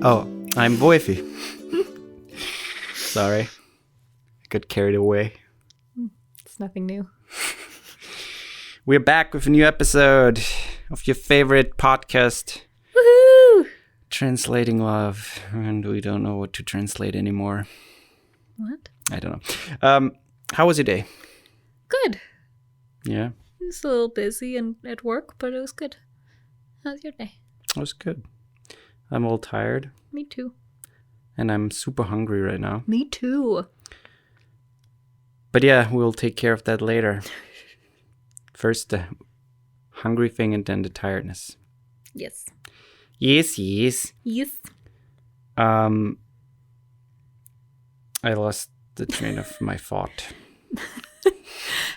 Oh, I'm Woifi. Sorry. I got carried away. It's nothing new. We're back with a new episode of your favorite podcast. Woohoo! Translating love. And we don't know what to translate anymore. What? I don't know. How was your day? Good. Yeah? It was a little busy and at work, but it was good. How's your day? It was good. I'm all tired. Me too. And I'm super hungry right now. Me too. But yeah, we'll take care of that later. First the hungry thing and then the tiredness. Yes. Yes. Yes. I lost the train of my thought.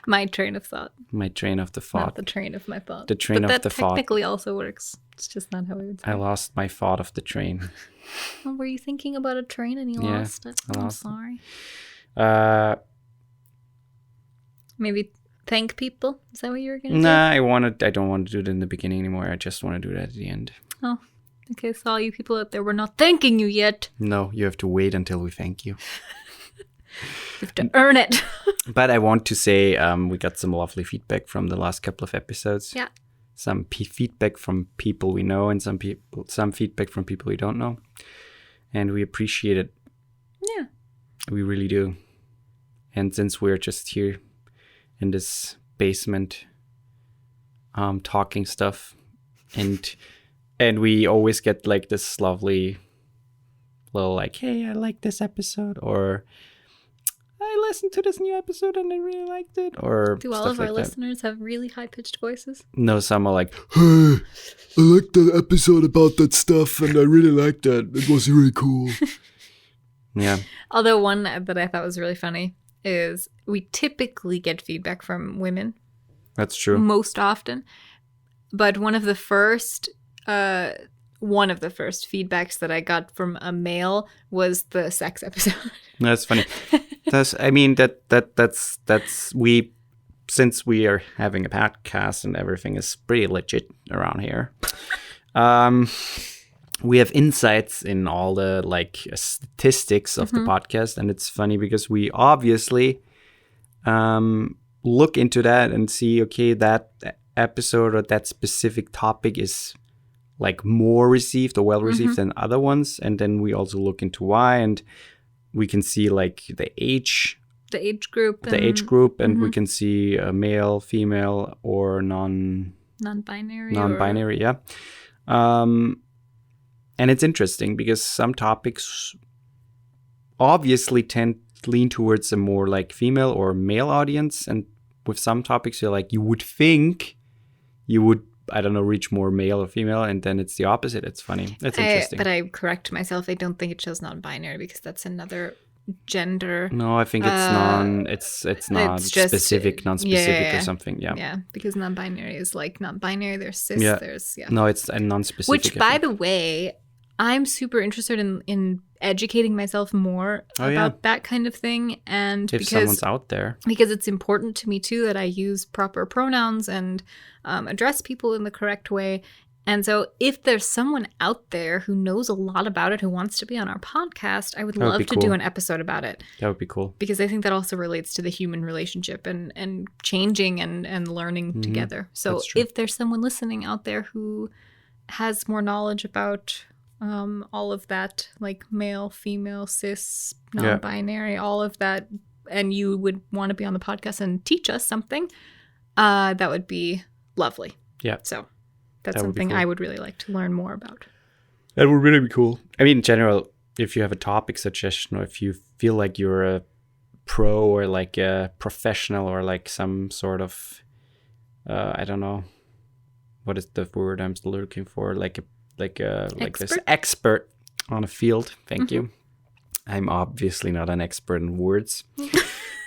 My train of thought. My train of the thought. Not the train of my thought. The train but of the that thought. technically also works. It's just not how I would say I it. lost my thought of the train. Oh, were you thinking about a train and you Yeah, lost it? I I'm lost it. sorry. Maybe thank people? Is that what you were going to Nah, I don't want to do it in the beginning anymore. I just want to do it at the end. say? Oh, okay. So all you people out there, we're not thanking you yet. No, you have to wait until we thank you. You have to earn it. But I want to say we got some lovely feedback from the last couple of episodes. Yeah. Some feedback from people we know and some feedback from people we don't know. And we appreciate it. Yeah. We really do. And since we're just here in this basement talking stuff and we always get like this lovely little like, hey, I like this episode, or I listened to this new episode and I really liked it, or Do all stuff of our like that. listeners have really high-pitched voices? No, some are like, Hey, I liked that episode about that stuff and I really liked that. It was really cool. yeah, Although one that I thought was really funny is we typically get feedback from women that's true. most often, but one of the first feedbacks that I got from a male was the sex episode. That's funny. That's we, since we are having a podcast and everything is pretty legit around here. We have insights in all the like statistics of the podcast, and it's funny because we obviously look into that and see, okay, that episode or that specific topic is like more received or well received than other ones, and then we also look into why, and we can see like the age group, and we can see a male, female, or non-binary, yeah. And it's interesting because some topics obviously lean towards a more like female or male audience, and with some topics you're like, you would think you would, I don't know, reach more male or female, and then it's the opposite. It's funny. It's interesting. But I correct myself. I don't think it shows non-binary because that's another gender. No, I think it's not it's just, specific, non-specific or something. Yeah. Yeah, because non-binary is like non-binary. There's cis. Yeah. There's No, it's a non-specific. Which, by the way, I'm super interested in educating myself more about that kind of thing, and if someone's out there, because it's important to me too that I use proper pronouns and address people in the correct way. And so if there's someone out there who knows a lot about it, who wants to be on our podcast, I would love to do an episode about it. That would be cool. Because I think that also relates to the human relationship and changing and learning together. So if there's someone listening out there who has more knowledge about all of that, like male, female, cis, non-binary, all of that, and you would want to be on the podcast and teach us something, that would be lovely. Yeah. So that's something cool. I would really like to learn more about. That would really be cool. I mean, in general, if you have a topic suggestion, or if you feel like you're a pro or like a professional or like some sort of, I don't know, what is the word I'm still looking for? Like this expert on a field. Thank you. I'm obviously not an expert in words.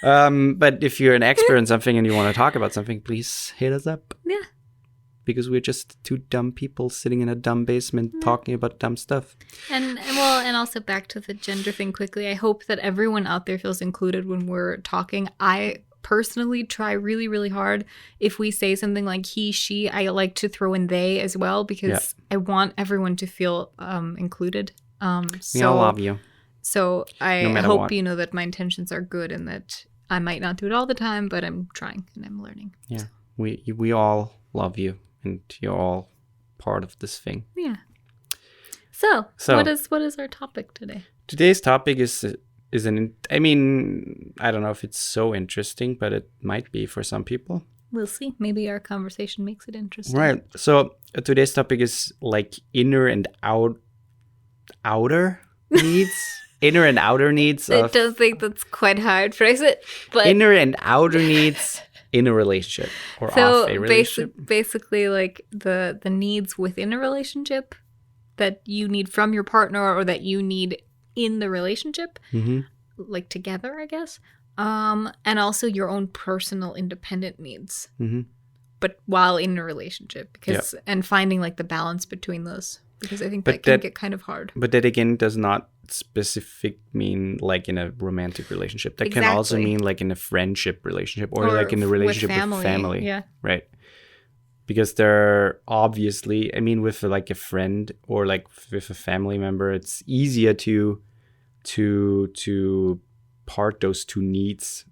But if you're an expert in something and you want to talk about something, please hit us up. Yeah. Because we're just two dumb people sitting in a dumb basement talking about dumb stuff. And also back to the gender thing quickly. I hope that everyone out there feels included when we're talking. I personally try really, really hard. If we say something like he, she, I like to throw in they as well, because I want everyone to feel included. We all love you. So I No matter hope what. you know that my intentions are good and that I might not do it all the time, but I'm trying and I'm learning. Yeah, we all love you, and you're all part of this thing. Yeah. So what is our topic today? Today's topic is I mean, I don't know if it's so interesting, but it might be for some people. We'll see. Maybe our conversation makes it interesting. Right. So today's topic is like inner and outer needs. Inner and outer needs. I don't think that's quite how I'd phrase it. But inner and outer needs in a relationship or off a relationship. Basically, like the needs within a relationship that you need from your partner or that you need in the relationship, like together, I guess. And also your own personal independent needs, but while in a relationship, and finding like the balance between those, because I think that can get kind of hard. But that again does not specific mean like in a romantic relationship. That can also mean like in a friendship relationship or like in a relationship with family. Yeah. Right. Because they're obviously, I mean, with like a friend or like with a family member, it's easier to part those two needs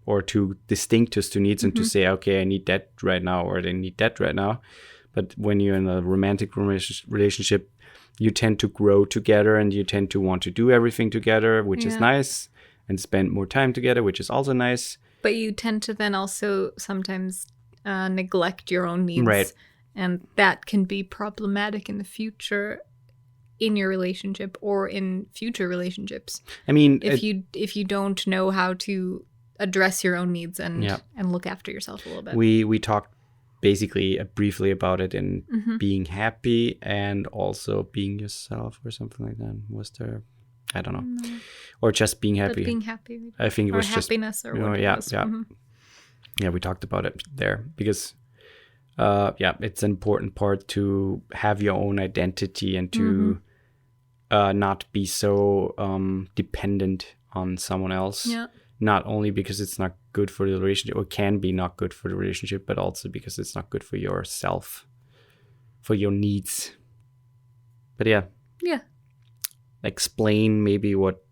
or to distinct those two needs and to say, okay, I need that right now or I need that right now. But when you're in a romantic relationship, you tend to grow together and you tend to want to do everything together, which is nice, and spend more time together, which is also nice. But you tend to then also sometimes neglect your own needs. Right. And that can be problematic in the future in your relationship or in future relationships. I mean, if you don't know how to address your own needs and look after yourself a little bit. We talked basically briefly about it in being happy and also being yourself or something like that. Was there? I don't know. Or just being happy. But being happy. I think it was happiness just, or what it was. Yeah, we talked about it there because it's an important part to have your own identity and to not be so dependent on someone else. Yeah. Not only because it's not good for the relationship or can be not good for the relationship, but also because it's not good for yourself, for your needs. But yeah. Explain maybe what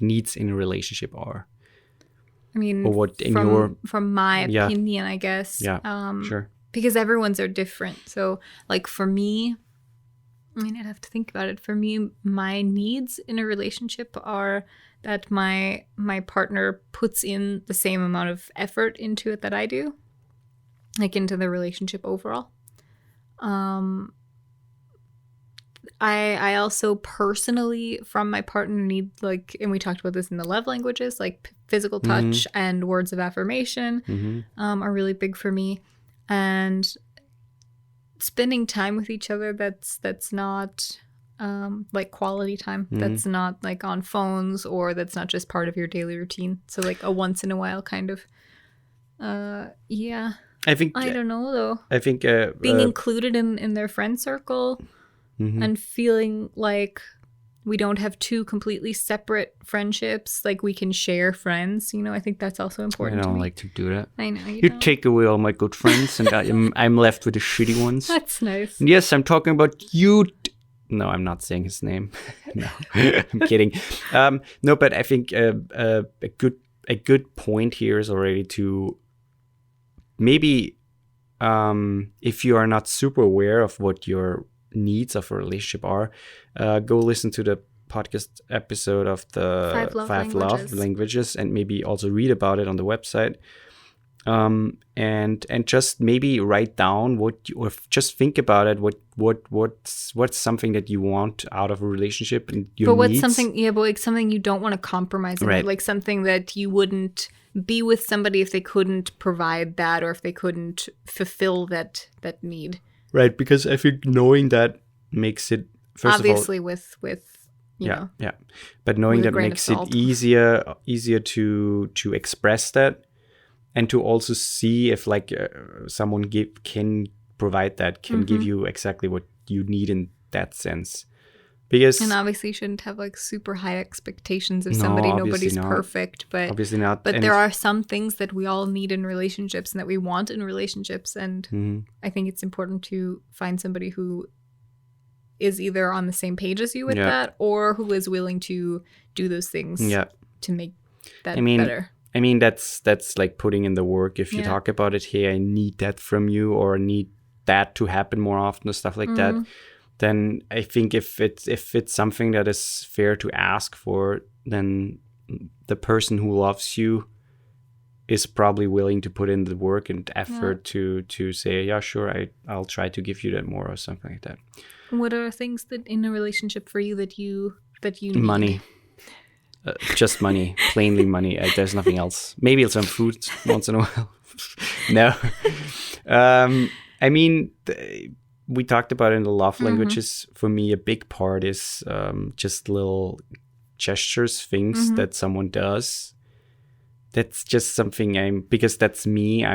needs in a relationship are. I mean, or what from my opinion, I guess. Yeah. Sure. Because everyone's are different. So, like for me, I mean, I'd have to think about it. For me, my needs in a relationship are that my partner puts in the same amount of effort into it that I do, like into the relationship overall. I also personally, from my partner, need like, and we talked about this in the love languages, like physical touch and words of affirmation are really big for me. And spending time with each other that's not like quality time, that's not like on phones, or that's not just part of your daily routine. So like a once in a while kind of I think I don't know though. I think being included in their friend circle and feeling like we don't have two completely separate friendships, like we can share friends, you know. I think that's also important. I don't to me. like to do that. I know you take away all my good friends and I'm left with the shitty ones. That's nice. And yes, I'm talking about you. No, I'm not saying his name. No, I'm kidding. No, but I think a good point here is already to maybe if you are not super aware of what your needs of a relationship are, go listen to the podcast episode of the five love languages and maybe also read about it on the website. And just maybe write down or just think about it. What's something that you want out of a relationship and your needs. But like something you don't want to compromise on, right? Like something that you wouldn't be with somebody if they couldn't provide that, or if they couldn't fulfill that need. Right, because I think knowing that makes it obviously with you know, but knowing that makes it easier to express that. And to also see if like someone can provide that, can give you exactly what you need in that sense. And obviously you shouldn't have like super high expectations of somebody. Nobody's perfect, but obviously not. But there are some things that we all need in relationships and that we want in relationships. And I think it's important to find somebody who is either on the same page as you with that, or who is willing to do those things to make that better. I mean, that's like putting in the work. If you talk about it, hey, I need that from you, or I need that to happen more often, or stuff like that, then I think if it's something that is fair to ask for, then the person who loves you is probably willing to put in the work and effort to say, yeah, sure, I'll try to give you that more, or something like that. What are things that in a relationship for you that you need? Money. Just money, plainly money. There's nothing else. Maybe some food once in a while. No. I mean, we talked about it in the love languages. For me, a big part is just little gestures, things that someone does. That's just something because that's me. I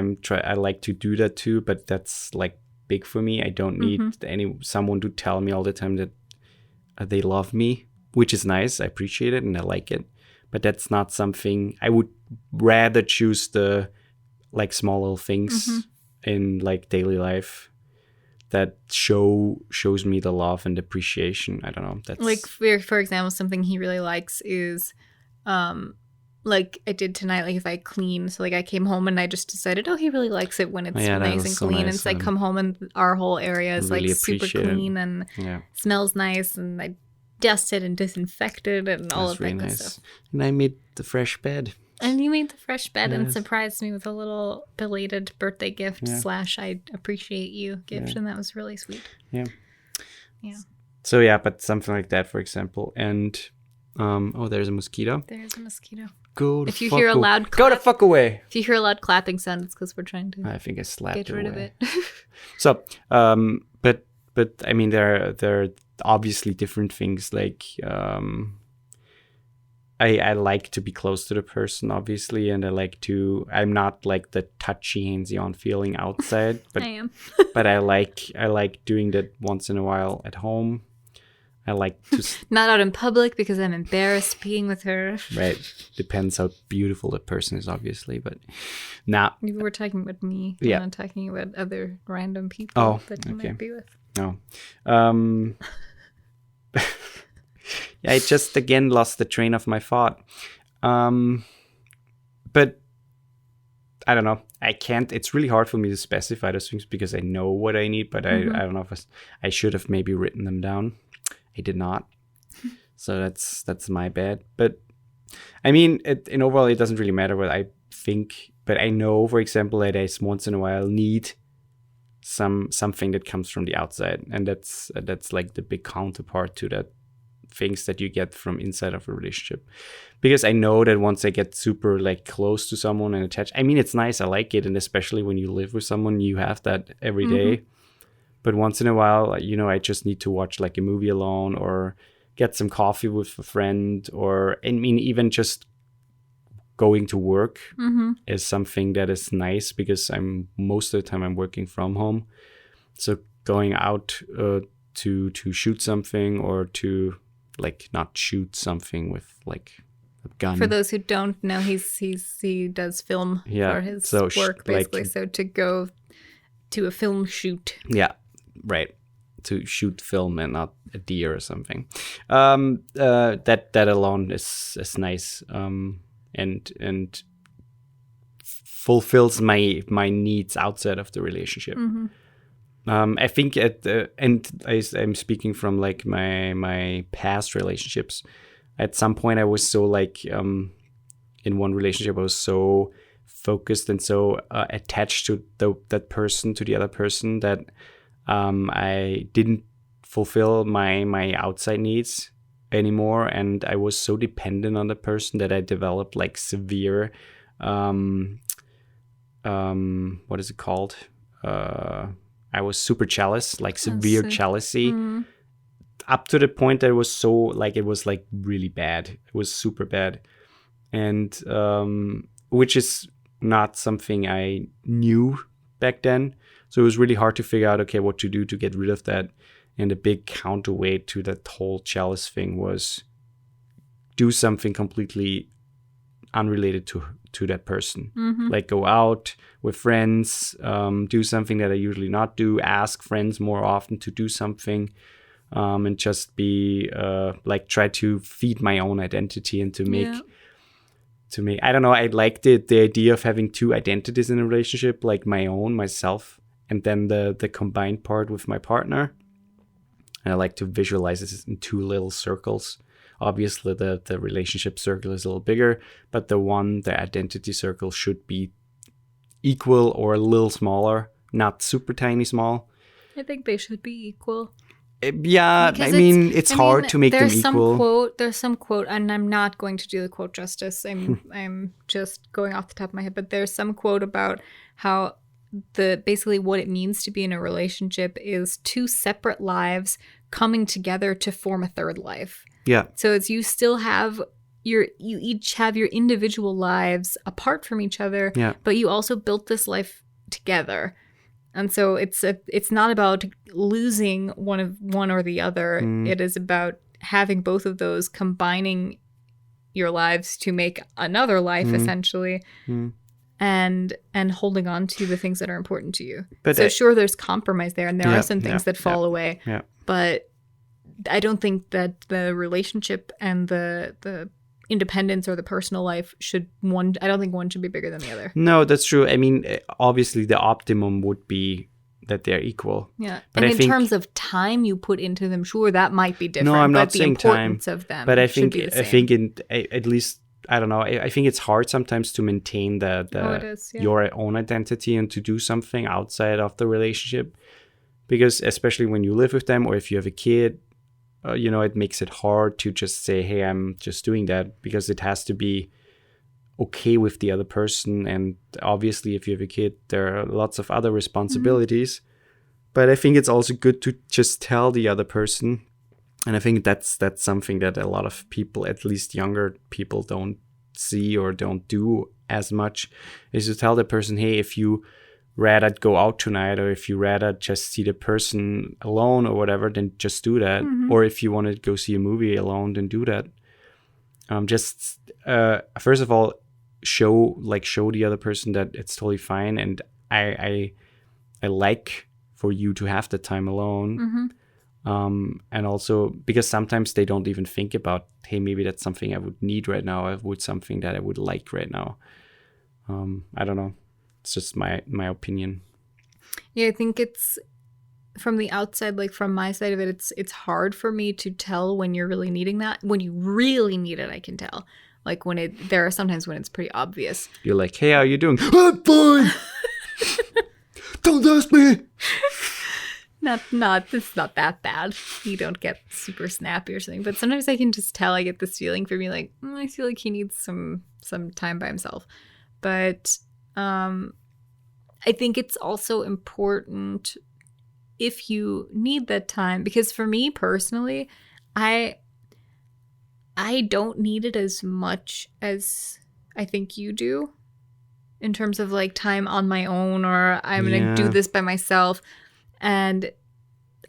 like to do that too, but that's like big for me. I don't need someone to tell me all the time that they love me, which is nice. I appreciate it and I like it, but that's not something I would rather choose the small little things in daily life that shows me the love and appreciation. I don't know. That's for example, something he really likes is like I did tonight, if I clean. So I came home and I just decided, he really likes it when it's nice and clean. And so I come home and our whole area is really super clean and smells nice, and I dusted and disinfected and all of that good stuff. And I made the fresh bed. And you made the fresh bed and surprised me with a little belated birthday gift / I appreciate you gift, and that was really sweet. Yeah. So but something like that, for example. And there's a mosquito. There's a mosquito. Go the fuck away. If you hear a loud clapping sound, it's because we're trying to. I think I slapped get rid of it. So, but I mean, there are obviously different things. I like to be close to the person, obviously, and I'm not the touchy handsy on feeling outside, but I am. But I like doing that once in a while at home. I like to not out in public because I'm embarrassed being with her. Right. Depends how beautiful the person is, obviously, but now we're talking about me. Yeah. We're not talking about other random people that you might be with. No. I just again lost the train of my thought. But I don't know. I can't. It's really hard for me to specify those things because I know what I need, but I don't know if I should have maybe written them down. I did not. So that's my bad. But I mean, in overall, it doesn't really matter what I think. But I know, for example, that I once in a while need something that comes from the outside, and that's the big counterpart to that things that you get from inside of a relationship. Because I know that once I get super close to someone and attached, I mean, it's nice. I like it, and especially when you live with someone, you have that every day. But once in a while, I just need to watch a movie alone or get some coffee with a friend, or I mean, even just going to work is something that is nice because most of the time I'm working from home. So going out to shoot something or to not shoot something with a gun. For those who don't know, he does film for his work basically. So to go to a film shoot. Yeah. Right, to shoot film and not a deer or something. That alone is nice, and fulfills my needs outside of the relationship. I think I'm speaking from my past relationships. At some point, I was so in one relationship, I was so focused and so attached to that person, to the other person, that I didn't fulfill my outside needs anymore, and I was so dependent on the person that I developed severe what is it called? I was super jealous, severe jealousy, up to the point that it was so it was really bad. It was super bad, and which is not something I knew back then. So it was really hard to figure out, okay, what to do to get rid of that. And the big counterweight to that whole jealous thing was do something completely unrelated to that person. Go out with friends, do something that I usually not do, ask friends more often to do something, and just be like try to feed my own identity and to make I don't know, I like the idea of having two identities in a relationship, like my own, myself, and then the combined part with my partner. And I like to visualize this in two little circles. Obviously the relationship circle is a little bigger, but the identity circle should be equal or a little smaller, not super tiny small. I think they should be equal. Yeah, because it's hard to make them equal. There's some quote, and I'm not going to do the quote justice. I'm just going off the top of my head, but there's some quote about how basically what it means to be in a relationship is two separate lives coming together to form a third life. Yeah. So it's you still have you each have your individual lives apart from each other, but you also built this life together. And so it's not about losing one or the other. It is about having both of those, combining your lives to make another life, essentially, and holding on to the things that are important to you. But so sure, there's compromise there, and there are some things that fall away. Yeah. But I don't think that the relationship and the independence or the personal life I don't think one should be bigger than the other. No, that's true. I mean, obviously the optimum would be that they're equal. Yeah. But and in terms of time you put into them, sure, that might be different. No, I'm not saying time. But the importance of them should be the same. I think at least, I don't know, I think it's hard sometimes to maintain your own identity and to do something outside of the relationship. Because especially when you live with them, or if you have a kid, it makes it hard to just say, hey, I'm just doing that, because it has to be okay with the other person. And obviously, if you have a kid, there are lots of other responsibilities. But I think it's also good to just tell the other person. And I think that's something that a lot of people, at least younger people, don't see or don't do as much, is to tell the person, hey, if you rather go out tonight, or if you rather just see the person alone or whatever, then just do that. Or if you want to go see a movie alone, then do that. First of all, show the other person that it's totally fine, and I like for you to have the time alone. And also because sometimes they don't even think about, hey, maybe that's something I would need right now, something that I would like right now. I don't know. It's just my opinion. Yeah, I think it's from the outside, like from my side of it, it's hard for me to tell when you're really needing that. When you really need it, I can tell. Like there are sometimes when it's pretty obvious. You're like, hey, how are you doing? I'm fine. Don't ask me. It's not that bad. You don't get super snappy or something. But sometimes I can just tell. I get this feeling for me like, I feel like he needs some time by himself. But I think it's also important if you need that time, because for me personally, I don't need it as much as I think you do in terms of like time on my own, or I'm going to do this by myself. And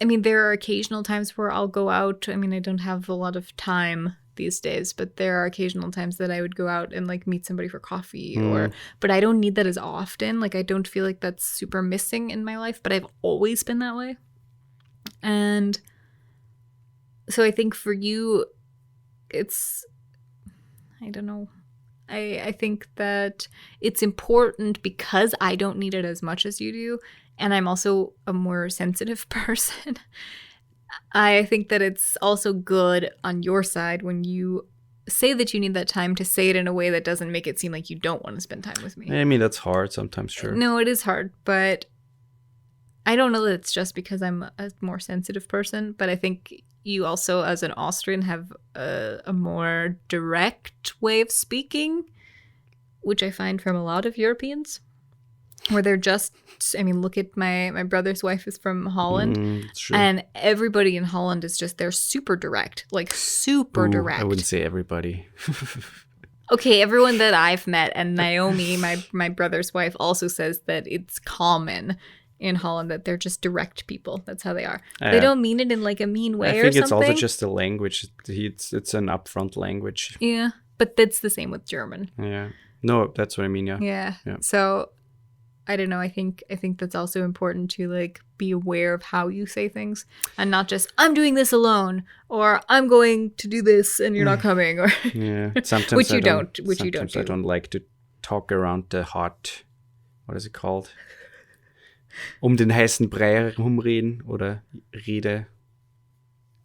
I mean, there are occasional times where I'll go out. I mean, I don't have a lot of time these days, but there are occasional times that I would go out and like meet somebody for coffee, but I don't need that as often. Like I don't feel like that's super missing in my life, but I've always been that way. And so I think for you, it's, I don't know. I think that it's important because I don't need it as much as you do. And I'm also a more sensitive person. I think that it's also good on your side when you say that you need that time to say it in a way that doesn't make it seem like you don't want to spend time with me. I mean, that's hard sometimes, sure. No, it is hard, but I don't know that it's just because I'm a more sensitive person, but I think you also, as an Austrian, have a more direct way of speaking, which I find from a lot of Europeans. Where they're just, I mean, look at my brother's wife is from Holland. And everybody in Holland is just, they're super direct. Like super direct. I wouldn't say everybody. Okay, everyone that I've met, and Naomi, my brother's wife, also says that it's common in Holland that they're just direct people. That's how they are. They don't mean it in like a mean way or something. I think it's also just a language. It's an upfront language. Yeah, but that's the same with German. Yeah. No, that's what I mean, yeah. Yeah. So I don't know. I think that's also important to like be aware of how you say things and not just I'm doing this alone or I'm going to do this and you're not coming or yeah. Sometimes which I you don't. I don't like to talk around the hot. What is it called? Den heißen Brei herumreden oder Rede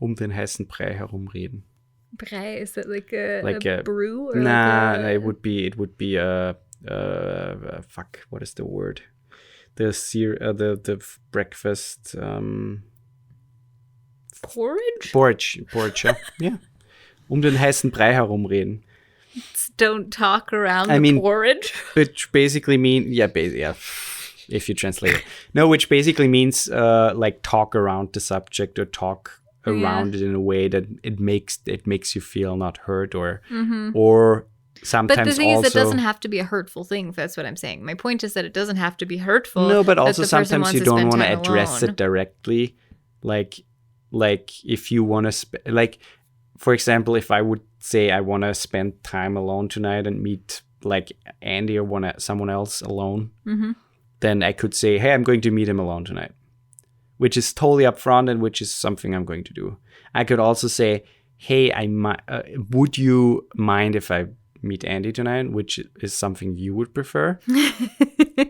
den heißen Brei herumreden. Brei, is it like a brew? Or Nah, it would be fuck. What is the word? The breakfast. Porridge. Porridge. Yeah. Den heißen Brei herumreden. Don't talk around the porridge. Which basically mean yeah. If you translate it, no, which basically means like talk around the subject or talk around it in a way that it makes you feel not hurt or sometimes. But the thing also, is, it doesn't have to be a hurtful thing. That's what I'm saying. My point is that it doesn't have to be hurtful. No, but also sometimes you don't want to address it directly. Like if you want to like, for example, if I would say I want to spend time alone tonight and meet like Andy or someone else alone, then I could say, hey, I'm going to meet him alone tonight, which is totally upfront and which is something I'm going to do. I could also say, hey, would you mind if I meet Andy tonight, which is something you would prefer.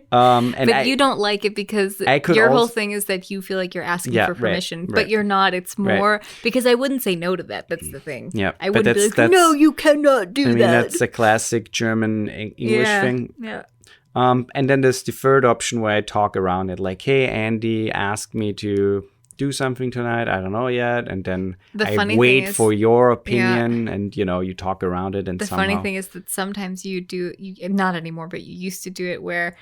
But you don't like it because your whole thing is that you feel like you're asking for permission, right. But you're not. It's more because I wouldn't say no to that. That's the thing. Yeah, I wouldn't be like, no, you cannot do that. I mean, that's a classic German English thing. Yeah. And then there's the third option where I talk around it, like, hey, Andy asked me to do something tonight. I don't know yet. And then I wait for your opinion and, you talk around it. And the funny thing is that sometimes you not anymore, but you used to do it where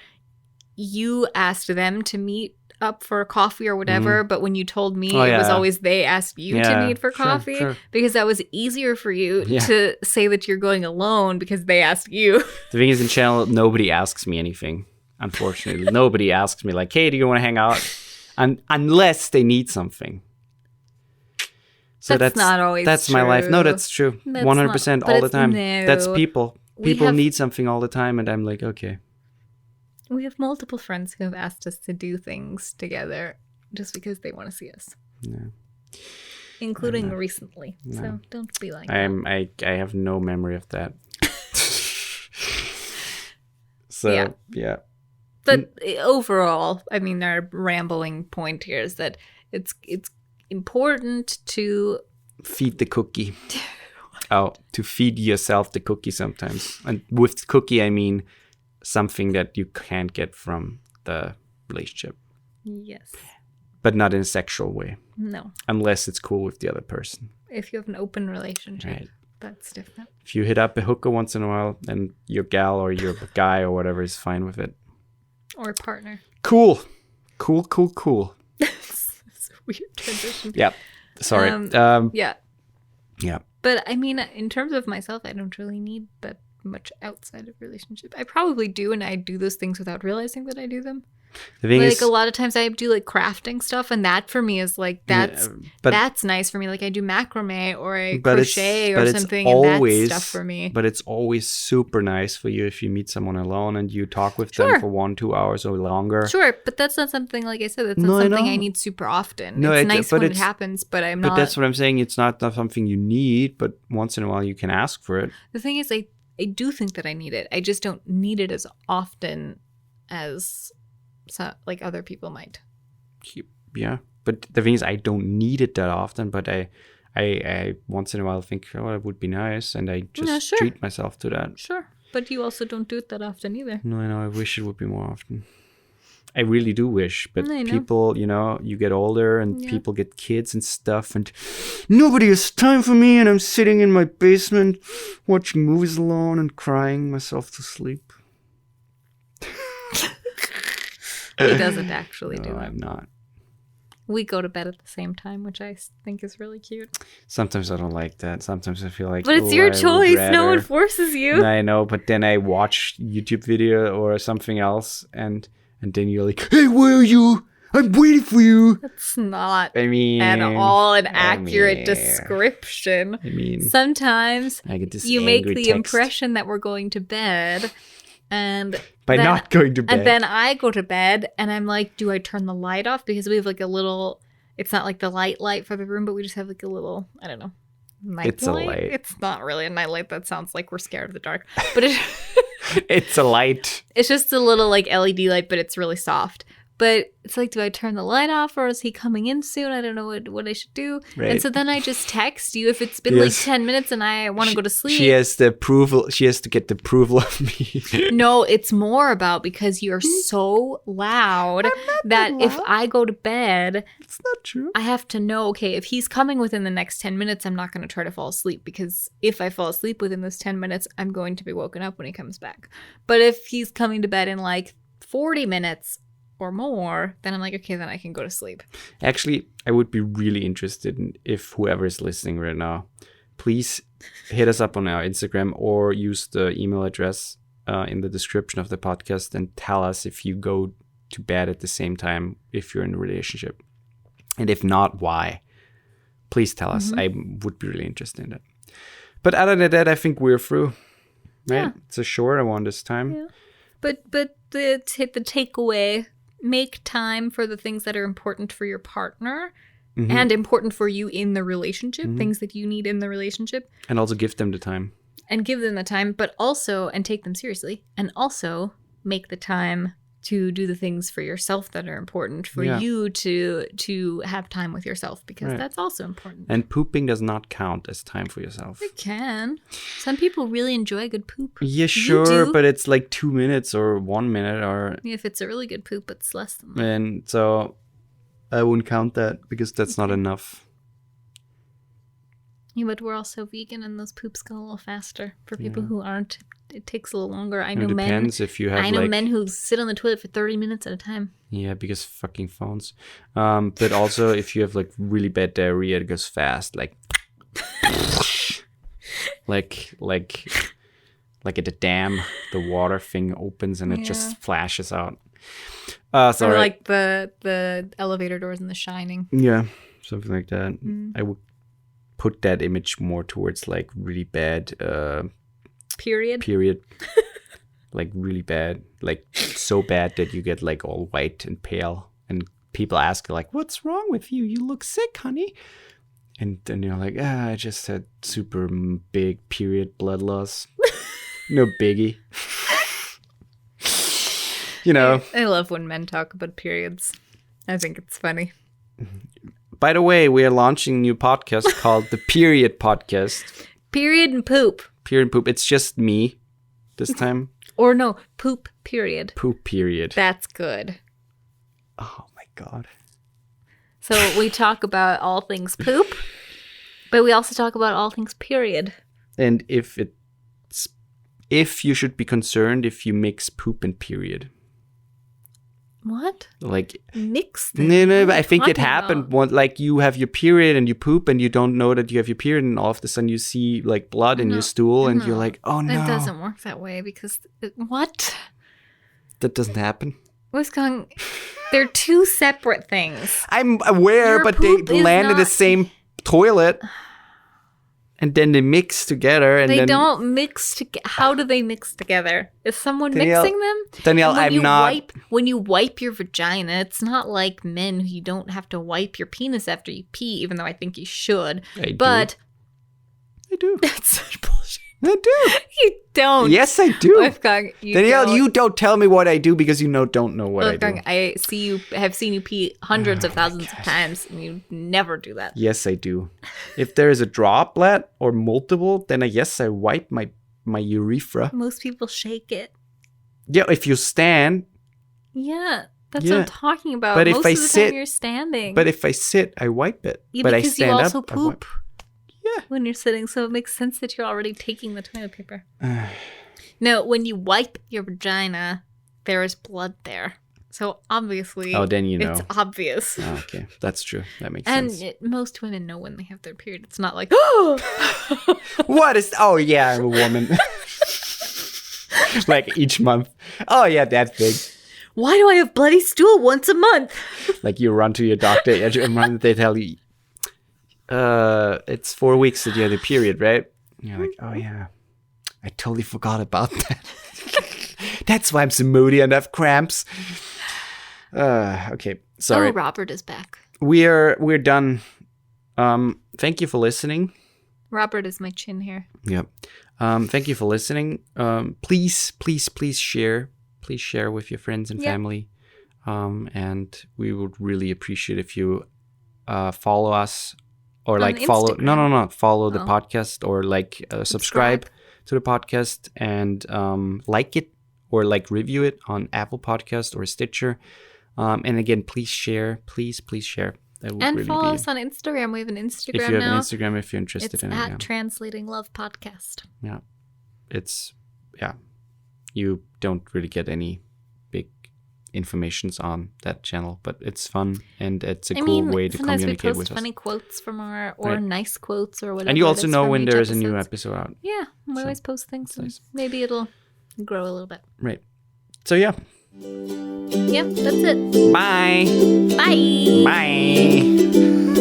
you asked them to meet up for coffee or whatever. But when you told me, it was always they asked you to meet for coffee because that was easier for you to say that you're going alone because they asked you. The thing is, in channel, nobody asks me anything. Unfortunately, nobody asks me like, hey, do you want to hang out? Unless they need something. So that's not always That's true. My life. No, that's true. 100% all the time. No. That's people. People need something all the time. And I'm like, okay. We have multiple friends who have asked us to do things together just because they want to see us. Yeah. Including recently. No. So don't be like that. I have no memory of that. So, yeah. But overall, I mean, our rambling point here is that it's important to feed the cookie. To feed yourself the cookie sometimes. And with cookie, I mean something that you can't get from the relationship. Yes. But not in a sexual way. No. Unless it's cool with the other person. If you have an open relationship, that's different. If you hit up a hooker once in a while and your gal or your guy or whatever is fine with it. Or a partner. Cool. It's a weird transition. Yeah. Sorry. Yeah. Yeah. But I mean, in terms of myself, I don't really need that much outside of relationship. I probably do, and I do those things without realizing that I do them. The thing is, a lot of times I do like crafting stuff, and that for me is like that's nice for me. Like I do macrame or I crochet or something, and that's stuff for me. But it's always super nice for you if you meet someone alone and you talk with them for 1-2 hours or longer. Sure, but that's not something, like I said, that's not something I need super often. No, it's nice when it happens, but I'm not. But that's what I'm saying. It's not something you need, but once in a while you can ask for it. The thing is, I do think that I need it. I just don't need it as often as like other people might. Yeah, but the thing is, I don't need it that often, but I once in a while think, oh, it would be nice, and I just treat myself to that. Sure, but you also don't do it that often either. No, I know. I wish it would be more often. I really do wish, but people, you get older and people get kids and stuff, and nobody has time for me, and I'm sitting in my basement watching movies alone and crying myself to sleep. He doesn't actually do it. No, I'm not. We go to bed at the same time, which I think is really cute. Sometimes I don't like that. Sometimes I feel like, but it's your choice. No one forces you. I know, but then I watch YouTube video or something else, and then you're like, hey, where are you? I'm waiting for you. That's not at all an accurate description. Sometimes I get this you make the impression that we're going to bed, And by then, not going to bed. And then I go to bed and I'm like, do I turn the light off? Because we have like a little, it's not like the light for the room, but we just have like a little, I don't know, night It's light. a light. It's not really a night light. That sounds like we're scared of the dark. But it's a light. It's just a little like LED light, but it's really soft. But it's like, do I turn the light off or is he coming in soon? I don't know what I should do. Right. And so then I just text you if it's been like 10 minutes and I want to go to sleep. She has the approval. She has to get the approval of me. No, it's more about because you're so loud that if I go to bed, it's not true. I have to know, okay, if he's coming within the next 10 minutes, I'm not going to try to fall asleep because if I fall asleep within those 10 minutes, I'm going to be woken up when he comes back. But if he's coming to bed in like 40 minutes or more, then I'm like, okay, then I can go to sleep. Actually, I would be really interested in if whoever is listening right now, please hit us up on our Instagram or use the email address in the description of the podcast and tell us if you go to bed at the same time if you're in a relationship. And if not, why? Please tell us. I would be really interested in that. But other than that, I think we're through. Right? Yeah. It's a shorter one this time. Yeah. But the takeaway, make time for the things that are important for your partner and important for you in the relationship, things that you need in the relationship. And also give them the time. And give them the time, but also, and take them seriously. And also make the time to do the things for yourself that are important for you to have time with yourself, because that's also important. And pooping does not count as time for yourself. It can. Some people really enjoy a good poop. Yeah, sure, but it's like 2 minutes or 1 minute or... If it's a really good poop, it's less than that. And so I wouldn't count that because that's not enough. Yeah, but we're also vegan and those poops go a little faster. For people who aren't, it takes a little longer. I know men. Depends if you have. I know men who sit on the toilet for 30 minutes at a time. Yeah, because fucking phones. But also if you have like really bad diarrhea, it goes fast, like at a dam, the water thing opens and it just flashes out. Sorry. Or like the elevator doors in The Shining. Yeah, something like that. I would put that image more towards like really bad period. Like really bad, like so bad that you get like all white and pale and people ask like, what's wrong with you, you look sick, honey. And then you're like, I just had super big period blood loss. No biggie. You know, I love when men talk about periods. I think it's funny. By the way, we are launching a new podcast called the Period Podcast. Period and poop. Period and poop. It's just me this time. Or no, poop period. Poop period. That's good. Oh my God. So we talk about all things poop, but we also talk about all things period. And if you should be concerned if you mix poop and period. What? Like mix them? No, but I think it happened once. Like you have your period and you poop and you don't know that you have your period, and all of a sudden you see like blood in your stool and you're like, oh no. It doesn't work that way because what? That doesn't happen. What's going? They're two separate things. I'm aware, Your but they land in the same toilet. And then they mix together. And they don't mix together. How do they mix together? Is someone mixing them? Danielle, I'm not. When you wipe your vagina, it's not like men who you don't have to wipe your penis after you pee, even though I think you should. I do. That's such bullshit. I do. You don't. Yes, I do. Wolfgang, Danielle, you don't tell me what I do because you don't know what Wolfgang, I do. I have seen you pee hundreds of thousands of times, and you never do that. Yes, I do. If there is a droplet or multiple, then I wipe my urethra. Most people shake it. Yeah, if you stand. Yeah, that's what I'm talking about. But most if I of the sit, time you're standing. But if I sit, I wipe it. Yeah, but because I stand you also up, poop. When you're sitting, so it makes sense that you're already taking the toilet paper. No, when you wipe your vagina, there is blood there. So obviously, then you know. It's obvious. Oh, okay, that's true. That makes sense. And most women know when they have their period. It's not like, oh! What is... Oh, yeah, I'm a woman. Like each month. Oh, yeah, that's big. Why do I have bloody stool once a month? Like you run to your doctor every month, they tell you, it's 4 weeks that you had a period, right? And you're like, oh yeah, I totally forgot about that. That's why I'm so moody and have cramps. Okay, sorry. Oh, Robert is back. We're done. Thank you for listening. Robert is my chin hair. Yep. Thank you for listening. Please share. Please share with your friends and family. And we would really appreciate if you follow us or On follow. Instagram. No. Follow the podcast or subscribe to the podcast and like it or review it on Apple Podcast or Stitcher. And again, please share. Please share. That would And really follow be... us on Instagram. We have an Instagram now. If you have an Instagram, if you're interested it's in it. at Translating Love Podcast. Yeah. You don't really get any big informations on that channel, but it's fun and it's a cool way to communicate with us. Sometimes we post funny quotes from nice quotes or whatever. And you also know when there is a new episode out. Yeah, we always post things. Nice. Maybe it'll grow a little bit. Right. So yeah. Yep, that's it. Bye. Bye. Bye.